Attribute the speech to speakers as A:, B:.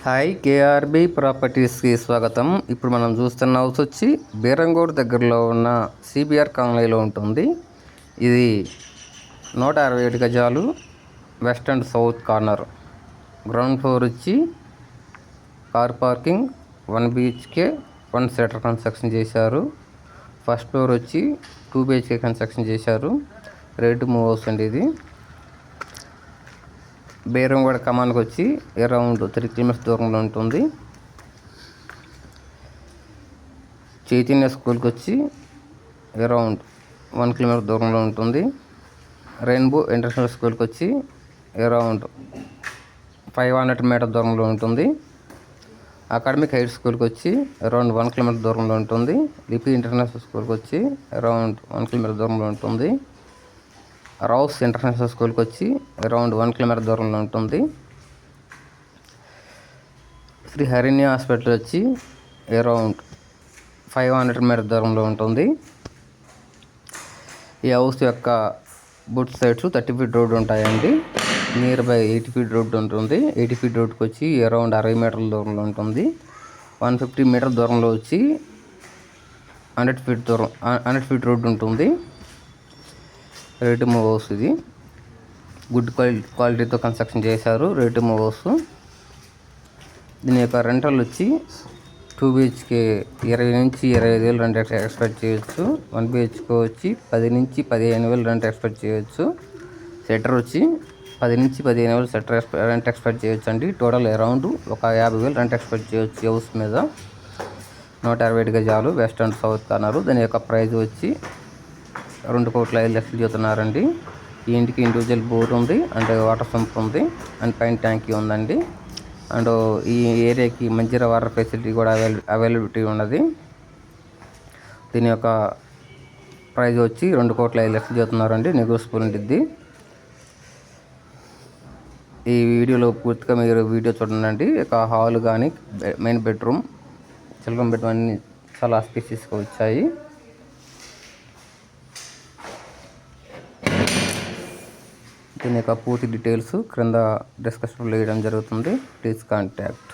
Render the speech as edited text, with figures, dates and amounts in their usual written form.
A: Hi KRB ప్రాపర్టీస్కి స్వాగతం. ఇప్పుడు మనం చూస్తున్న హౌస్ వచ్చి బీరంగూడ దగ్గరలో ఉన్న సిబిఆర్ కాలనీలో ఉంటుంది. ఇది 167 గజాలు, west and south corner. Ground floor వచ్చి car parking, 1 BHK 1 seater construction చేశారు. ఫస్ట్ ఫ్లోర్ వచ్చి 2 BHK కన్స్ట్రక్షన్ చేశారు. రెడీ టు మూవ్ హౌస్ అండి. ఇది బీరంగూడ కమాన్కి వచ్చి అరౌండ్ 3 కిలోమీటర్స్ దూరంలో ఉంటుంది. చైతన్య స్కూల్కి వచ్చి అరౌండ్ 1 కిలోమీటర్ దూరంలో ఉంటుంది. రెయిన్బో ఇంటర్నేషనల్ స్కూల్కి వచ్చి అరౌండ్ 500 మీటర్ దూరంలో ఉంటుంది. అకాడమిక్ హైట్ స్కూల్కి వచ్చి అరౌండ్ 1 కిలోమీటర్ దూరంలో ఉంటుంది. లిపి ఇంటర్నేషనల్ స్కూల్కి వచ్చి అరౌండ్ 1 కిలోమీటర్ దూరంలో ఉంటుంది. రౌస్ ఇంటర్నేషనల్ స్కూల్కి వచ్చి అరౌండ్ 1 కిలోమీటర్ దూరంలో ఉంటుంది. శ్రీ హరిణ్య హాస్పిటల్ వచ్చి అరౌండ్ 500 మీటర్ దూరంలో ఉంటుంది. ఈ హౌస్ యొక్క బుట్ సైడ్స్ 30 ఫీట్ రోడ్ ఉంటాయండి. నియర్ బై 80 ఫీట్ రోడ్ ఉంటుంది. 80 ఫీట్ రోడ్కి వచ్చి అరౌండ్ 60 మీటర్ల దూరంలో ఉంటుంది. 150 మీటర్ దూరంలో వచ్చి 100 ఫీట్ రోడ్ ఉంటుంది. Ready to move house. ఇది గుడ్ క్వాలిటీతో కన్స్ట్రక్షన్ చేశారు. Ready to move house. దీని యొక్క రెంటల్ వచ్చి 2 BHK 20 నుంచి 25 వేలు రెంట్ ఎక్స్పెక్ట్ చేయొచ్చు. 1 BHK వచ్చి 10 నుంచి 15 వేలు రెంట్ ఎక్స్పెక్ట్ చేయొచ్చు. సెటర్ వచ్చి 10 నుంచి 15 వేలు సెటర్ రెంట్ ఎక్స్పెక్ట్ చేయొచ్చు అండి. టోటల్ అరౌండ్ ఒక 50 వేలు రెంట్ ఎక్స్పెక్ట్ చేయొచ్చు హౌస్ మీద. 167 గజాలు, వెస్ట్ అండ్ సౌత్ కార్నర్. దాని యొక్క ప్రైస్ వచ్చి 2,05,00,000 చెబుతున్నారండి. ఈ ఇంటికి ఇండివిజువల్ బోర్ ఉంది, అండ్ వాటర్ పంప్ ఉంది, అండ్ పైన ట్యాంకీ ఉందండి. అండ్ ఈ ఏరియాకి మంచిగా వాటర్ ఫెసిలిటీ కూడా అవైలబిలిటీ ఉన్నది. దీని యొక్క ప్రైస్ వచ్చి 2,05,00,000 చెబుతున్నారండి. నెగోషియబుల్ ఉంటుంది. ఈ వీడియోలో పూర్తిగా మీరు వీడియో చూడండి. ఒక హాల్ కానీ, మెయిన్ బెడ్రూమ్, చిల్డ్రన్ బెడ్రూమ్ అన్నీ చాలా స్పేసియస్గా వచ్చాయి. దీని యొక్క పూర్తి డీటెయిల్స్ క్రింద డిస్కషన్లో వేయడం జరుగుతుంది. Please contact.